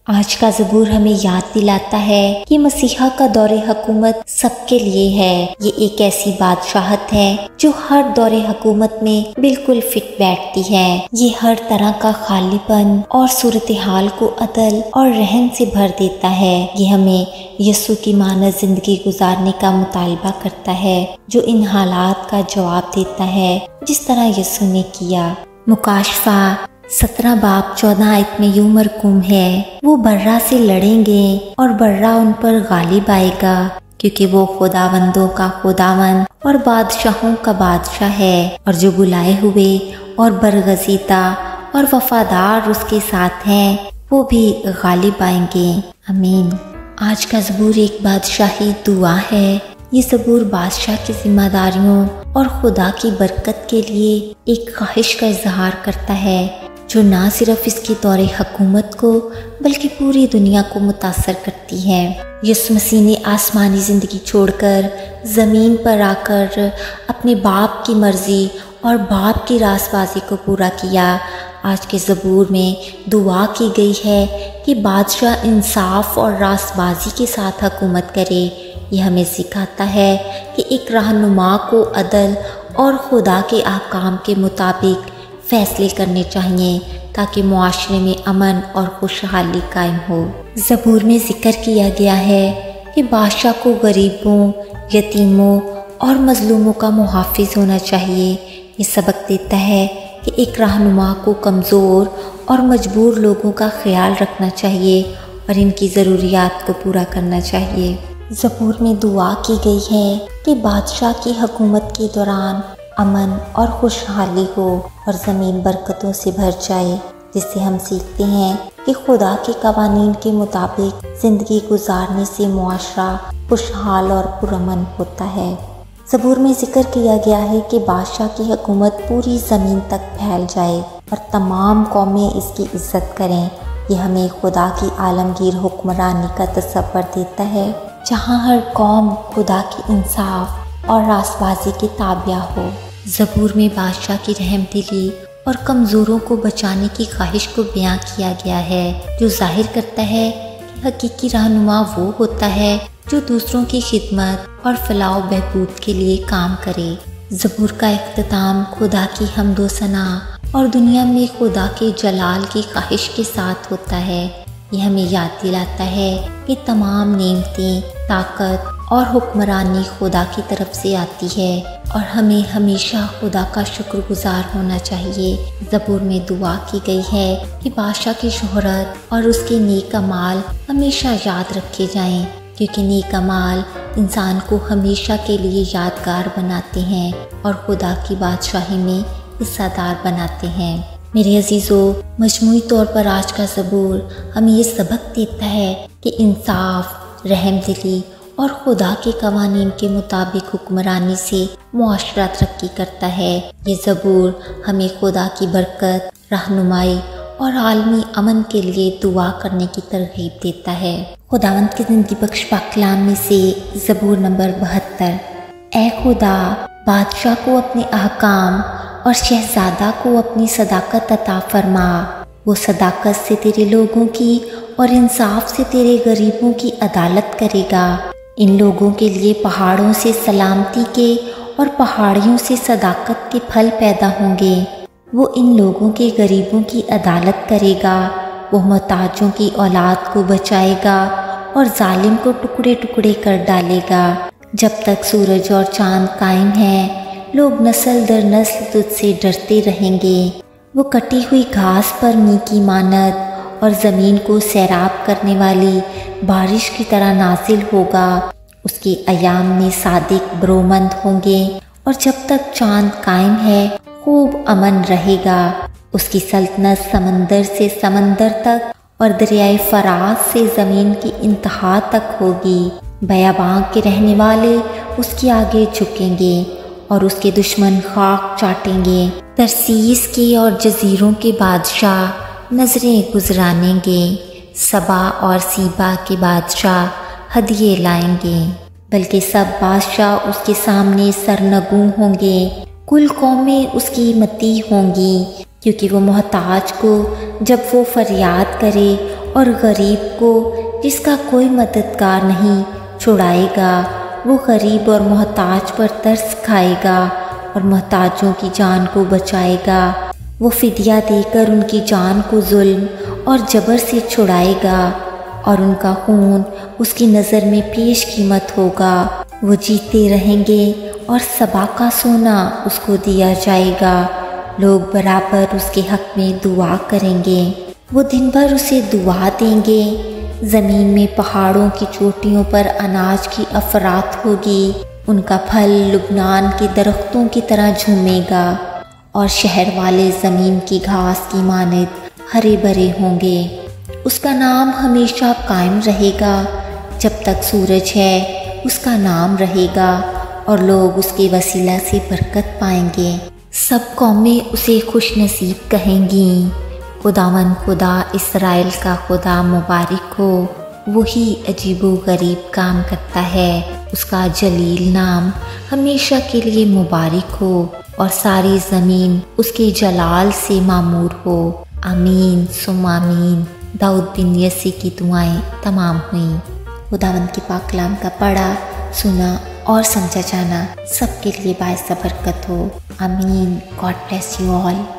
آج کا زبور ہمیں یاد دلاتا ہے کہ مسیحا کا دور حکومت سب کے لیے ہے۔ یہ ایک ایسی بادشاہت ہے جو ہر دور حکومت میں بالکل فٹ بیٹھتی ہے۔ یہ ہر طرح کا خالی پن اور صورتحال کو عدل اور رحم سے بھر دیتا ہے۔ یہ ہمیں یسوع کی مانند زندگی گزارنے کا مطالبہ کرتا ہے، جو ان حالات کا جواب دیتا ہے جس طرح یسوع نے کیا۔ مکاشفہ 17 باب 14 آیت میں یوں مرقوم ہے، وہ برا سے لڑیں گے اور برا ان پر غالب آئے گا، کیونکہ وہ خداوندوں کا خداوند اور بادشاہوں کا بادشاہ ہے، اور جو بلائے ہوئے اور برگزیدہ اور وفادار اس کے ساتھ ہیں وہ بھی غالب آئیں گے۔ آمین۔ آج کا زبور ایک بادشاہی دعا ہے۔ یہ زبور بادشاہ کی ذمہ داریوں اور خدا کی برکت کے لیے ایک خواہش کا اظہار کرتا ہے، جو نہ صرف اس کے دور حکومت کو بلکہ پوری دنیا کو متاثر کرتی ہے۔ یسوع مسیح نے آسمانی زندگی چھوڑ کر زمین پر آ کر اپنے باپ کی مرضی اور باپ کی راست بازی کو پورا کیا۔ آج کے زبور میں دعا کی گئی ہے کہ بادشاہ انصاف اور راست بازی کے ساتھ حکومت کرے۔ یہ ہمیں سکھاتا ہے کہ ایک رہنما کو عدل اور خدا کے احکام کے مطابق فیصلے کرنے چاہیے تاکہ معاشرے میں امن اور خوشحالی قائم ہو۔ زبور میں ذکر کیا گیا ہے کہ بادشاہ کو غریبوں، یتیموں اور مظلوموں کا محافظ ہونا چاہیے۔ یہ سبق دیتا ہے کہ ایک رہنما کو کمزور اور مجبور لوگوں کا خیال رکھنا چاہیے اور ان کی ضروریات کو پورا کرنا چاہیے۔ زبور میں دعا کی گئی ہے کہ بادشاہ کی حکومت کے دوران امن اور خوشحالی ہو اور زمین برکتوں سے بھر جائے، جس سے ہم سیکھتے ہیں کہ خدا کے قوانین کے مطابق زندگی گزارنے سے معاشرہ خوشحال اور پرامن ہوتا ہے۔ زبور میں ذکر کیا گیا ہے کہ بادشاہ کی حکومت پوری زمین تک پھیل جائے اور تمام قومیں اس کی عزت کریں۔ یہ ہمیں خدا کی عالمگیر حکمرانی کا تصور دیتا ہے، جہاں ہر قوم خدا کی انصاف اور راست بازی کے تابع ہو۔ زبور میں بادشاہ کی رحم دلی اور کمزوروں کو بچانے کی خواہش کو بیان کیا گیا ہے، جو ظاہر کرتا ہے کہ حقیقی رہنما وہ ہوتا ہے جو دوسروں کی خدمت اور فلاح و بہبود کے لیے کام کرے۔ زبور کا اختتام خدا کی حمد و ثنا اور دنیا میں خدا کے جلال کی خواہش کے ساتھ ہوتا ہے۔ یہ ہمیں یاد دلاتا ہے کہ تمام نعمتیں، طاقت اور حکمرانی خدا کی طرف سے آتی ہے اور ہمیں ہمیشہ خدا کا شکر گزار ہونا چاہیے۔ زبور میں دعا کی گئی ہے کہ بادشاہ کی شہرت اور اس کے نیک اعمال ہمیشہ یاد رکھے جائیں، کیونکہ نیک اعمال انسان کو ہمیشہ کے لیے یادگار بناتے ہیں اور خدا کی بادشاہی میں حصہ دار بناتے ہیں۔ میرے عزیزو، مجموعی طور پر آج کا زبور ہمیں یہ سبق دیتا ہے کہ انصاف، رحم دلی اور خدا کے قوانین کے مطابق حکمرانی سے معاشرہ ترقی کرتا ہے۔ یہ زبور ہمیں خدا کی برکت، رہنمائی اور عالمی امن کے لیے دعا کرنے کی ترغیب دیتا ہے۔ خداوند کے زندگی بخش پاک کلام میں سے زبور نمبر 72۔ اے خدا، بادشاہ کو اپنے احکام اور شہزادہ کو اپنی صداقت عطا فرما۔ وہ صداقت سے تیرے لوگوں کی اور انصاف سے تیرے غریبوں کی عدالت کرے گا۔ ان لوگوں کے لیے پہاڑوں سے سلامتی کے اور پہاڑیوں سے صداقت کے پھل پیدا ہوں گے۔ وہ ان لوگوں کے غریبوں کی عدالت کرے گا۔ وہ محتاجوں کی اولاد کو بچائے گا اور ظالم کو ٹکڑے ٹکڑے کر ڈالے گا۔ جب تک سورج اور چاند قائم ہیں، لوگ نسل در نسل تجھ سے ڈرتے رہیں گے۔ وہ کٹی ہوئی گھاس پر می کی مانند اور زمین کو سیراب کرنے والی بارش کی طرح نازل ہوگا۔ اس کے ایام میں صادق برومند ہوں گے، اور جب تک چاند قائم ہے خوب امن رہے گا۔ اس کی سلطنت سمندر سے سمندر تک اور دریائے فرات سے زمین کی انتہا تک ہوگی۔ بیاباں کے رہنے والے اس کے آگے جھکیں گے اور اس کے دشمن خاک چاٹیں گے۔ ترسیس کے اور جزیروں کے بادشاہ نظریں گزرانیں گے۔ سبا اور سیبا کے بادشاہ ہدیے لائیں گے، بلکہ سب بادشاہ اس کے سامنے سرنگوں ہوں گے۔ کل قومیں اس کی متی ہوں گی، کیونکہ وہ محتاج کو جب وہ فریاد کرے اور غریب کو جس کا کوئی مددگار نہیں چھڑائے گا، وہ غریب اور محتاج پر ترس کھائے گا اور محتاجوں کی جان کو بچائے گا۔ وہ فدیہ دے کر ان کی جان کو ظلم اور جبر سے چھڑائے گا، اور ان کا خون اس کی نظر میں پیش قیمت ہوگا۔ وہ جیتے رہیں گے اور صبا کا سونا اس کو دیا جائے گا۔ لوگ برابر اس کے حق میں دعا کریں گے، وہ دن بھر اسے دعا دیں گے۔ زمین میں پہاڑوں کی چوٹیوں پر اناج کی افراط ہوگی، ان کا پھل لبنان کے درختوں کی طرح جھومے گا، اور شہر والے زمین کی گھاس کی مانند ہرے بھرے ہوں گے۔ اس کا نام ہمیشہ قائم رہے گا، جب تک سورج ہے اس کا نام رہے گا، اور لوگ اس کے وسیلہ سے برکت پائیں گے۔ سب قومیں اسے خوش نصیب کہیں گی۔ خداوند خدا اسرائیل کا خدا مبارک ہو، وہی عجیب و غریب کام کرتا ہے، اس کا جلیل نام ہمیشہ کے لیے مبارک ہو، اور ساری زمین اس کے جلال سے معمور ہو۔ آمین ثم آمین۔ داؤد بن یسی کی دعائیں تمام ہوئیں۔ خداوند کے پاک کلام کا پڑھا، سنا اور سمجھا جانا سب کے لیے باعث برکت ہو۔ آمین۔ God bless you all.